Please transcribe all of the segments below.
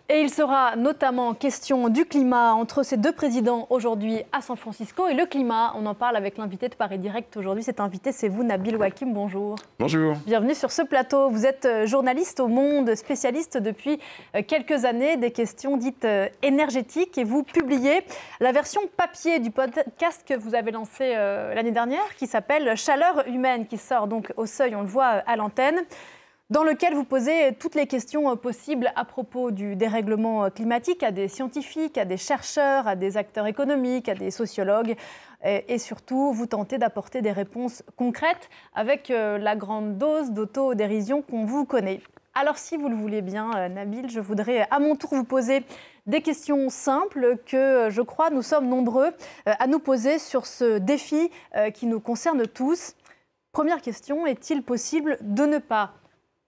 Et il sera notamment question du climat entre ces deux présidents aujourd'hui à San Francisco. Et le climat, on en parle avec l'invité de Paris Direct aujourd'hui. Cet invité, c'est vous, Nabil Wakim. Bonjour. Bonjour. Bienvenue sur ce plateau. Vous êtes journaliste au Monde, spécialiste depuis quelques années des questions dites énergétiques. Et vous publiez la version papier du podcast que vous avez lancé l'année dernière, qui s'appelle Chaleur humaine, qui sort donc au Seuil, on le voit à l'antenne, dans lequel vous posez toutes les questions possibles à propos du dérèglement climatique à des scientifiques, à des chercheurs, à des acteurs économiques, à des sociologues. Et surtout, vous tentez d'apporter des réponses concrètes avec la grande dose d'autodérision qu'on vous connaît. Alors, si vous le voulez bien, Nabil, je voudrais à mon tour vous poser des questions simples que, je crois, nous sommes nombreux à nous poser sur ce défi qui nous concerne tous. Première question, est-il possible de ne pas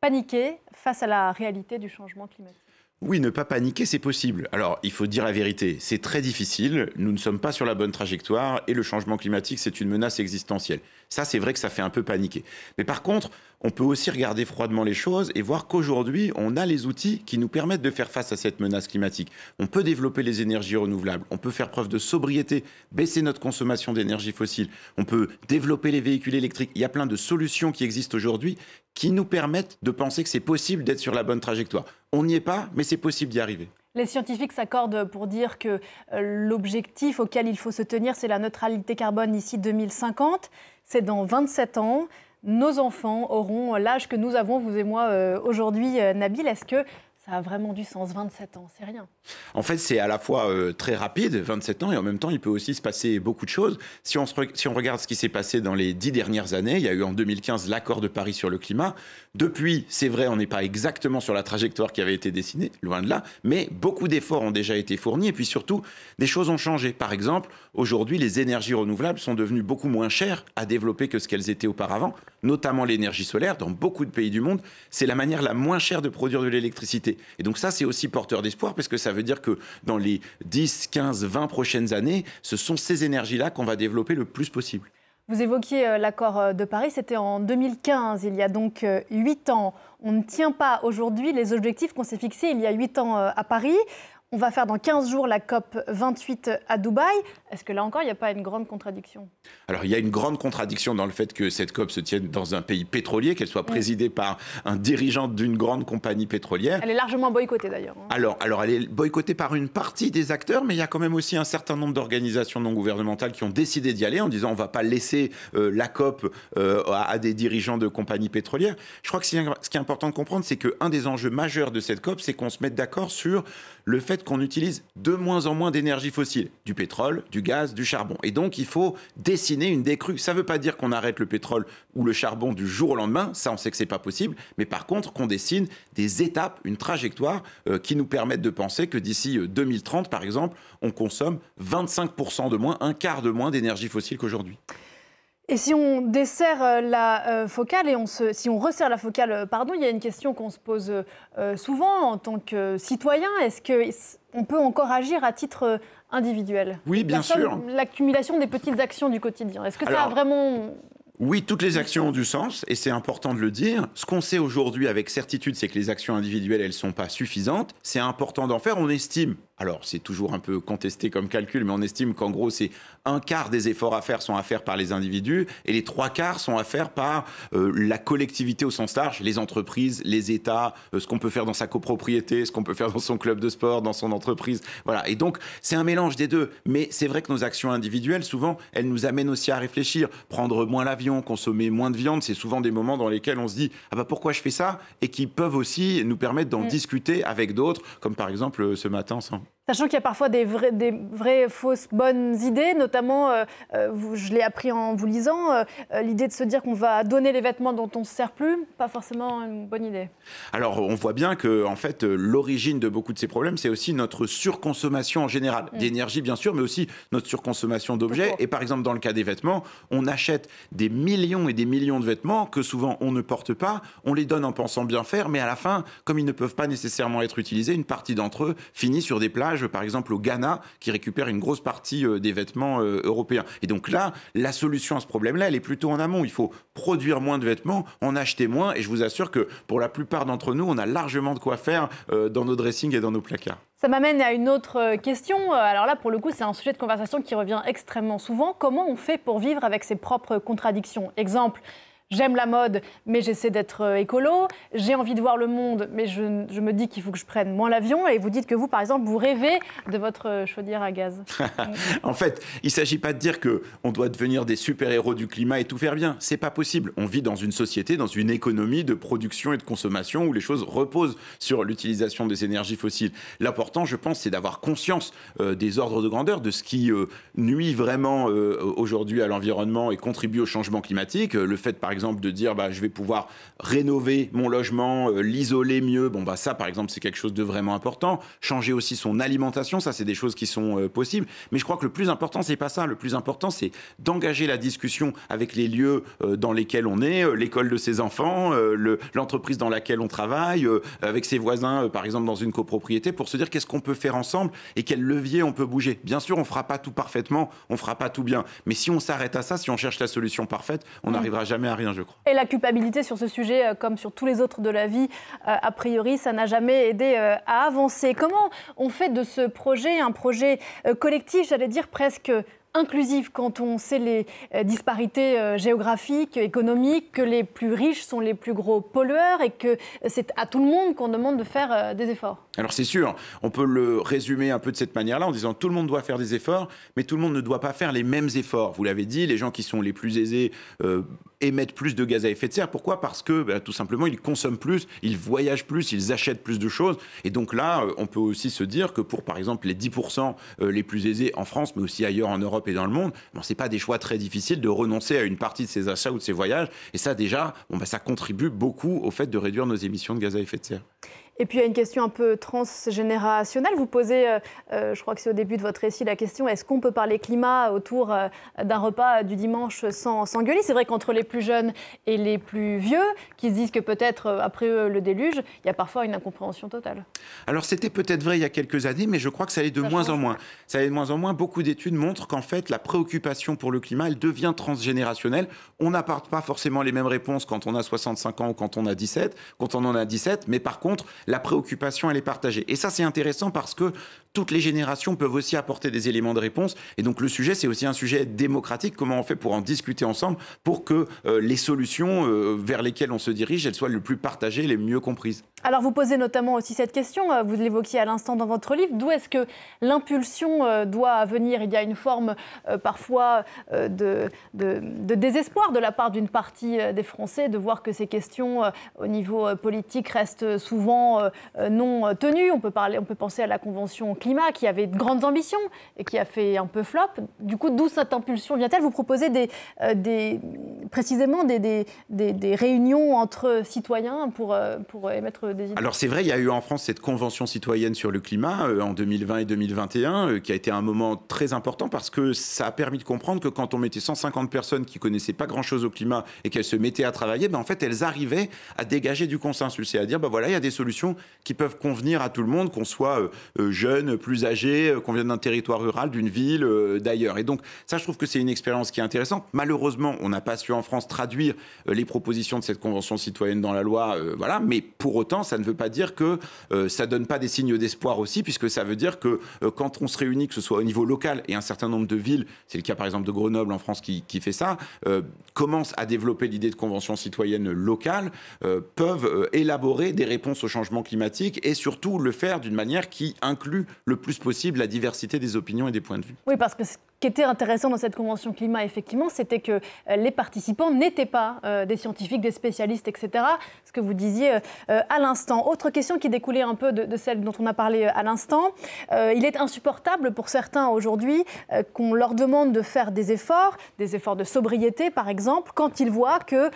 paniquer face à la réalité du changement climatique? Oui, ne pas paniquer, c'est possible. Alors, il faut dire la vérité, c'est très difficile, nous ne sommes pas sur la bonne trajectoire et le changement climatique, c'est une menace existentielle. Ça, c'est vrai que ça fait un peu paniquer. Mais par contre, on peut aussi regarder froidement les choses et voir qu'aujourd'hui, on a les outils qui nous permettent de faire face à cette menace climatique. On peut développer les énergies renouvelables, on peut faire preuve de sobriété, baisser notre consommation d'énergie fossile, on peut développer les véhicules électriques. Il y a plein de solutions qui existent aujourd'hui qui nous permettent de penser que c'est possible d'être sur la bonne trajectoire. On n'y est pas, mais c'est possible d'y arriver. Les scientifiques s'accordent pour dire que l'objectif auquel il faut se tenir, c'est la neutralité carbone d'ici 2050. C'est dans 27 ans. Nos enfants auront l'âge que nous avons, vous et moi, aujourd'hui. Nabil, est-ce que ça a vraiment du sens? 27 ans, c'est rien. En fait, c'est à la fois très rapide, 27 ans, et en même temps, il peut aussi se passer beaucoup de choses. Si on regarde ce qui s'est passé dans les 10 dernières années, il y a eu en 2015 l'accord de Paris sur le climat. Depuis, c'est vrai, on n'est pas exactement sur la trajectoire qui avait été dessinée, loin de là, mais beaucoup d'efforts ont déjà été fournis, et puis surtout, des choses ont changé. Par exemple, aujourd'hui, les énergies renouvelables sont devenues beaucoup moins chères à développer que ce qu'elles étaient auparavant, notamment l'énergie solaire. Dans beaucoup de pays du monde, c'est la manière la moins chère de produire de l'électricité. Et donc ça, c'est aussi porteur d'espoir parce que ça veut dire que dans les 10, 15, 20 prochaines années, ce sont ces énergies-là qu'on va développer le plus possible. Vous évoquiez l'accord de Paris, c'était en 2015, il y a donc 8 ans. On ne tient pas aujourd'hui les objectifs qu'on s'est fixés il y a 8 ans à Paris. On va faire dans 15 jours la COP 28 à Dubaï. Est-ce que là encore, il n'y a pas une grande contradiction? Alors, il y a une grande contradiction dans le fait que cette COP se tienne dans un pays pétrolier, qu'elle soit présidée par un dirigeant d'une grande compagnie pétrolière. Elle est largement boycottée d'ailleurs. Alors, elle est boycottée par une partie des acteurs, mais il y a quand même aussi un certain nombre d'organisations non gouvernementales qui ont décidé d'y aller en disant on ne va pas laisser la COP à des dirigeants de compagnies pétrolières. Je crois que ce qui est important de comprendre, c'est qu'un des enjeux majeurs de cette COP, c'est qu'on se mette d'accord sur le fait qu'on utilise de moins en moins d'énergie fossile, du pétrole, du gaz, du charbon. Et donc, il faut dessiner une décrue. Ça ne veut pas dire qu'on arrête le pétrole ou le charbon du jour au lendemain, ça on sait que ce n'est pas possible, mais par contre qu'on dessine des étapes, une trajectoire qui nous permettent de penser que d'ici 2030, par exemple, on consomme 25% de moins, un quart de moins d'énergie fossile qu'aujourd'hui. Et si on desserre la focale et si on resserre la focale, il y a une question qu'on se pose souvent en tant que citoyen. Est-ce qu'on peut encore agir à titre individuel? Oui, bien sûr. L'accumulation des petites actions du quotidien. Est-ce que ça a vraiment... Oui, toutes les actions ont du sens et c'est important de le dire. Ce qu'on sait aujourd'hui avec certitude, c'est que les actions individuelles, elles ne sont pas suffisantes. C'est important d'en faire. On estime, alors c'est toujours un peu contesté comme calcul, mais on estime qu'en gros, c'est un quart des efforts à faire sont à faire par les individus et les 3/4 sont à faire par la collectivité au sens large, les entreprises, les États, ce qu'on peut faire dans sa copropriété, ce qu'on peut faire dans son club de sport, dans son entreprise. Voilà. Et donc, c'est un mélange des deux. Mais c'est vrai que nos actions individuelles, souvent, elles nous amènent aussi à réfléchir. Prendre moins l'avion, consommer moins de viande, c'est souvent des moments dans lesquels on se dit « Ah bah pourquoi je fais ça ?» et qui peuvent aussi nous permettre d'en discuter avec d'autres, comme par exemple ce matin ensemble. Sachant qu'il y a parfois des vraies fausses bonnes idées, notamment, je l'ai appris en vous lisant, l'idée de se dire qu'on va donner les vêtements dont on ne se sert plus, pas forcément une bonne idée. Alors, on voit bien que, en fait, l'origine de beaucoup de ces problèmes, c'est aussi notre surconsommation en général, d'énergie bien sûr, mais aussi notre surconsommation d'objets. Et par exemple, dans le cas des vêtements, on achète des millions et des millions de vêtements que souvent on ne porte pas, on les donne en pensant bien faire, mais à la fin, comme ils ne peuvent pas nécessairement être utilisés, une partie d'entre eux finit sur des plages recyclage, par exemple au Ghana, qui récupère une grosse partie des vêtements européens. Et donc là, la solution à ce problème-là, elle est plutôt en amont. Il faut produire moins de vêtements, en acheter moins, et je vous assure que pour la plupart d'entre nous, on a largement de quoi faire dans nos dressings et dans nos placards. Ça m'amène à une autre question. Alors là, pour le coup, c'est un sujet de conversation qui revient extrêmement souvent. Comment on fait pour vivre avec ses propres contradictions? Exemple, j'aime la mode, mais j'essaie d'être écolo. J'ai envie de voir le monde, mais je me dis qu'il faut que je prenne moins l'avion. Et vous dites que vous, par exemple, vous rêvez de votre chaudière à gaz. En fait, il ne s'agit pas de dire qu'on doit devenir des super-héros du climat et tout faire bien. C'est pas possible. On vit dans une société, dans une économie de production et de consommation où les choses reposent sur l'utilisation des énergies fossiles. L'important, je pense, c'est d'avoir conscience des ordres de grandeur, de ce qui nuit vraiment aujourd'hui à l'environnement et contribue au changement climatique. Le fait, par exemple, de dire je vais pouvoir rénover mon logement, l'isoler mieux, ça par exemple c'est quelque chose de vraiment important. Changer aussi son alimentation, ça c'est des choses qui sont possibles. Mais je crois que le plus important c'est pas ça. Le plus important c'est d'engager la discussion avec les lieux dans lesquels on est, l'école de ses enfants, l'entreprise dans laquelle on travaille, avec ses voisins par exemple dans une copropriété, pour se dire qu'est-ce qu'on peut faire ensemble et quel levier on peut bouger. Bien sûr on fera pas tout parfaitement, on fera pas tout bien, mais si on s'arrête à ça, si on cherche la solution parfaite, on n'arrivera jamais à rien. Et la culpabilité sur ce sujet, comme sur tous les autres de la vie, a priori, ça n'a jamais aidé à avancer. Comment on fait de ce projet un projet collectif, j'allais dire presque inclusif, quand on sait les disparités géographiques, économiques, que les plus riches sont les plus gros pollueurs et que c'est à tout le monde qu'on demande de faire des efforts? Alors c'est sûr, on peut le résumer un peu de cette manière-là en disant tout le monde doit faire des efforts, mais tout le monde ne doit pas faire les mêmes efforts. Vous l'avez dit, les gens qui sont les plus aisés émettent plus de gaz à effet de serre. Pourquoi? Parce que tout simplement, ils consomment plus, ils voyagent plus, ils achètent plus de choses. Et donc là, on peut aussi se dire que pour, par exemple, les 10% les plus aisés en France, mais aussi ailleurs en Europe et dans le monde, ce n'est pas des choix très difficiles de renoncer à une partie de ses achats ou de ses voyages. Et ça, déjà, ça contribue beaucoup au fait de réduire nos émissions de gaz à effet de serre. Et puis, il y a une question un peu transgénérationnelle. Vous posez, je crois que c'est au début de votre récit, la question, est-ce qu'on peut parler climat autour d'un repas du dimanche sans gueuler? C'est vrai qu'entre les plus jeunes et les plus vieux, qui se disent que peut-être, après le déluge, il y a parfois une incompréhension totale. Alors, c'était peut-être vrai il y a quelques années, mais je crois que ça allait de moins en moins. Ça allait de moins en moins. Beaucoup d'études montrent qu'en fait, la préoccupation pour le climat, elle devient transgénérationnelle. On n'apporte pas forcément les mêmes réponses quand on a 65 ans ou quand on en a 17, mais par contre, la préoccupation, elle est partagée. Et ça, c'est intéressant parce que toutes les générations peuvent aussi apporter des éléments de réponse. Et donc, le sujet, c'est aussi un sujet démocratique. Comment on fait pour en discuter ensemble pour que les solutions vers lesquelles on se dirige, elles soient les plus partagées, les mieux comprises? Alors, vous posez notamment aussi cette question, vous l'évoquiez à l'instant dans votre livre, d'où est-ce que l'impulsion doit venir? Il y a une forme parfois de désespoir de la part d'une partie des Français de voir que ces questions au niveau politique restent souvent non tenues. On peut penser à la Convention climat qui avait de grandes ambitions et qui a fait un peu flop. Du coup, d'où cette impulsion vient-elle? Vous proposez précisément des réunions entre citoyens pour émettre des idées. Alors c'est vrai, il y a eu en France cette Convention citoyenne sur le climat en 2020 et 2021 qui a été un moment très important parce que ça a permis de comprendre que quand on mettait 150 personnes qui connaissaient pas grand-chose au climat et qu'elles se mettaient à travailler, en fait elles arrivaient à dégager du consensus et à dire voilà, il y a des solutions qui peuvent convenir à tout le monde, qu'on soit jeune, plus âgé, qu'on vienne d'un territoire rural, d'une ville, d'ailleurs. Et donc ça, je trouve que c'est une expérience qui est intéressante. Malheureusement, on n'a pas su en France traduire les propositions de cette Convention citoyenne dans la loi, voilà. Mais pour autant, ça ne veut pas dire que ça donne pas des signes d'espoir aussi, puisque ça veut dire que quand on se réunit, que ce soit au niveau local, et un certain nombre de villes, c'est le cas par exemple de Grenoble en France qui fait ça, commencent à développer l'idée de convention citoyenne locale, peuvent élaborer des réponses au changement climatique et surtout le faire d'une manière qui inclut le plus possible la diversité des opinions et des points de vue. Oui, parce que ce qui était intéressant dans cette convention climat, effectivement, c'était que les participants n'étaient pas des scientifiques, des spécialistes, etc. Ce que vous disiez à l'instant. Autre question qui découlait un peu de celle dont on a parlé à l'instant. Il est insupportable pour certains aujourd'hui qu'on leur demande de faire des efforts de sobriété par exemple, quand ils voient que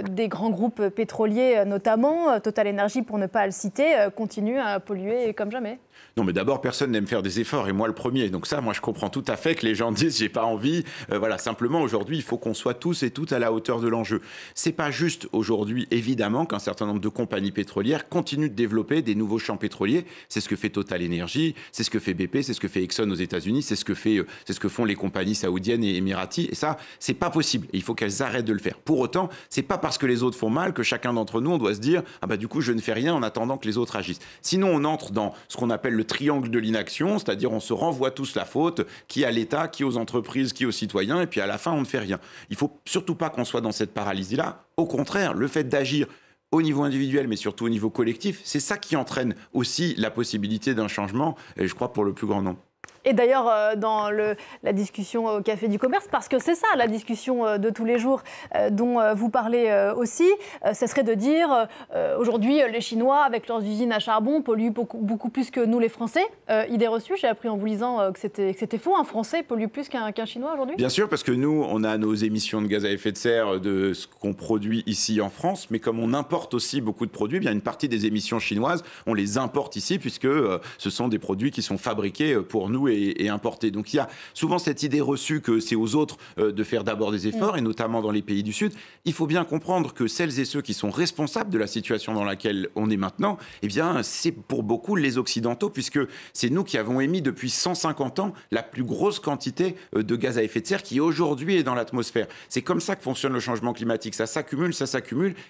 des grands groupes pétroliers, notamment Total Energy pour ne pas le citer, continuent à polluer comme jamais. Non, mais d'abord, personne n'aime faire des efforts, et moi le premier. Donc ça, moi, je comprends tout à fait que les gens friandises, j'ai pas envie. Voilà, simplement aujourd'hui, il faut qu'on soit tous et toutes à la hauteur de l'enjeu. C'est pas juste aujourd'hui, évidemment, qu'un certain nombre de compagnies pétrolières continuent de développer des nouveaux champs pétroliers. C'est ce que fait Total Energy, c'est ce que fait BP, c'est ce que fait Exxon aux États-Unis, c'est ce que font les compagnies saoudiennes et émiraties. Et ça, c'est pas possible. Et il faut qu'elles arrêtent de le faire. Pour autant, c'est pas parce que les autres font mal que chacun d'entre nous, on doit se dire ah bah du coup je ne fais rien en attendant que les autres agissent. Sinon, on entre dans ce qu'on appelle le triangle de l'inaction, c'est-à-dire on se renvoie tous la faute, qui à l'État, qui aux entreprises, qui aux citoyens, et puis à la fin on ne fait rien. Il faut surtout pas qu'on soit dans cette paralysie-là. Au contraire, le fait d'agir au niveau individuel, mais surtout au niveau collectif, c'est ça qui entraîne aussi la possibilité d'un changement, et je crois pour le plus grand nombre. Et d'ailleurs, dans la discussion au Café du Commerce, parce que c'est ça la discussion de tous les jours dont vous parlez aussi, ce serait de dire aujourd'hui les Chinois avec leurs usines à charbon polluent beaucoup plus que nous les Français. Idée reçue, j'ai appris en vous lisant que c'était faux, un Français pollue plus qu'un Chinois aujourd'hui. Bien sûr, parce que nous, on a nos émissions de gaz à effet de serre de ce qu'on produit ici en France, mais comme on importe aussi beaucoup de produits, bien une partie des émissions chinoises, on les importe ici puisque ce sont des produits qui sont fabriqués pour nous et importés. Donc il y a souvent cette idée reçue que c'est aux autres de faire d'abord des efforts, et notamment dans les pays du Sud. Il faut bien comprendre que celles et ceux qui sont responsables de la situation dans laquelle on est maintenant, eh bien, c'est pour beaucoup les Occidentaux, puisque c'est nous qui avons émis depuis 150 ans la plus grosse quantité de gaz à effet de serre qui aujourd'hui est dans l'atmosphère. C'est comme ça que fonctionne le changement climatique. Ça s'accumule,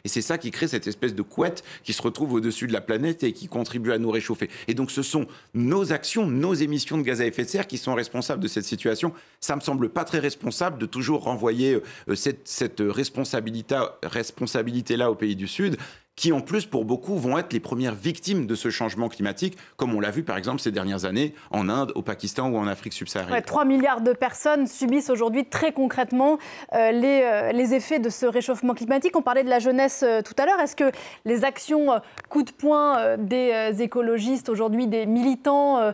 et c'est ça qui crée cette espèce de couette qui se retrouve au-dessus de la planète et qui contribue à nous réchauffer. Et donc ce sont nos actions, nos émissions de gaz à effet de serre qui sont responsables de cette situation. Ça me semble pas très responsable de toujours renvoyer cette responsabilité-là aux pays du Sud, qui en plus, pour beaucoup, vont être les premières victimes de ce changement climatique, comme on l'a vu par exemple ces dernières années en Inde, au Pakistan ou en Afrique subsaharienne. Ouais, 3 milliards de personnes subissent aujourd'hui très concrètement les effets de ce réchauffement climatique. On parlait de la jeunesse tout à l'heure. Est-ce que les actions coup de poing des écologistes aujourd'hui, des militants,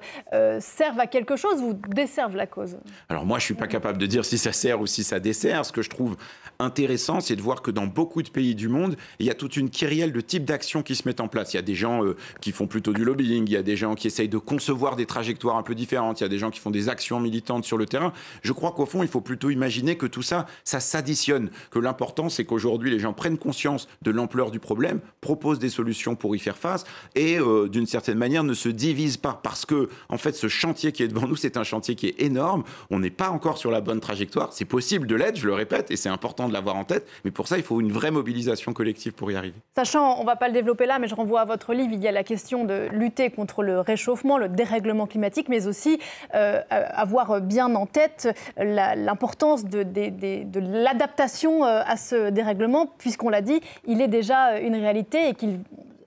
servent à quelque chose ou desservent la cause? Alors moi, je ne suis pas capable de dire si ça sert ou si ça dessert. Ce que je trouve intéressant, c'est de voir que dans beaucoup de pays du monde, il y a toute une kyrielle de types d'actions qui se mettent en place. Il y a des gens qui font plutôt du lobbying, il y a des gens qui essayent de concevoir des trajectoires un peu différentes, il y a des gens qui font des actions militantes sur le terrain. Je crois qu'au fond, il faut plutôt imaginer que tout ça, ça s'additionne, que l'important, c'est qu'aujourd'hui, les gens prennent conscience de l'ampleur du problème, proposent des solutions pour y faire face et, d'une certaine manière, ne se divisent pas. Parce que, en fait, ce chantier qui est devant nous, c'est un chantier qui est énorme. On n'est pas encore sur la bonne trajectoire. C'est possible de l'être, je le répète, et c'est important de l'avoir en tête. Mais pour ça, il faut une vraie mobilisation collective pour y arriver. Sachant, on ne va pas le développer là, mais je renvoie à votre livre, il y a la question de lutter contre le réchauffement, le dérèglement climatique, mais aussi avoir bien en tête l'importance de l'adaptation à ce dérèglement, puisqu'on l'a dit, il est déjà une réalité et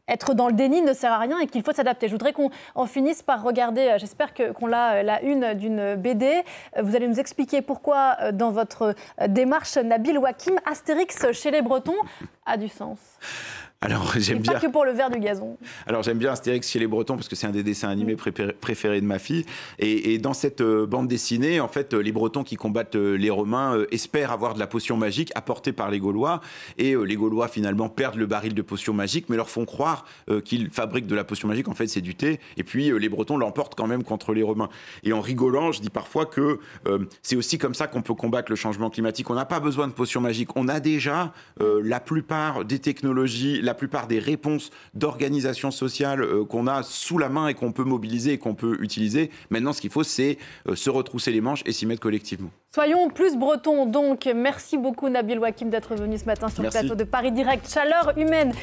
être dans le déni ne sert à rien et qu'il faut s'adapter. Je voudrais qu'on en finisse par regarder, j'espère qu'on a la une d'une BD. Vous allez nous expliquer pourquoi, dans votre démarche, Nabil Wakim, Astérix chez les Bretons a du sens. Alors, j'aime bien. Pas que pour le vert du gazon. Alors, j'aime bien Astérix chez les Bretons parce que c'est un des dessins animés préférés de ma fille. Et dans cette bande dessinée, en fait, les Bretons qui combattent les Romains espèrent avoir de la potion magique apportée par les Gaulois. Et les Gaulois, finalement, perdent le baril de potion magique, mais leur font croire qu'ils fabriquent de la potion magique. En fait, c'est du thé. Et puis, les Bretons l'emportent quand même contre les Romains. Et en rigolant, je dis parfois que c'est aussi comme ça qu'on peut combattre le changement climatique. On n'a pas besoin de potion magique. On a déjà la plupart des technologies, la plupart des réponses d'organisation sociale qu'on a sous la main et qu'on peut mobiliser et qu'on peut utiliser. Maintenant, ce qu'il faut, c'est se retrousser les manches et s'y mettre collectivement. Soyons plus bretons, donc. Merci beaucoup, Nabil Wakim, d'être venu ce matin sur le plateau de Paris Direct. Chaleur humaine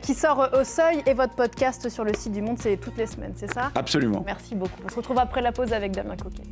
qui sort au seuil. Et votre podcast sur le site du Monde, c'est toutes les semaines, c'est ça? Absolument. Merci beaucoup. On se retrouve après la pause avec Damien Coquet.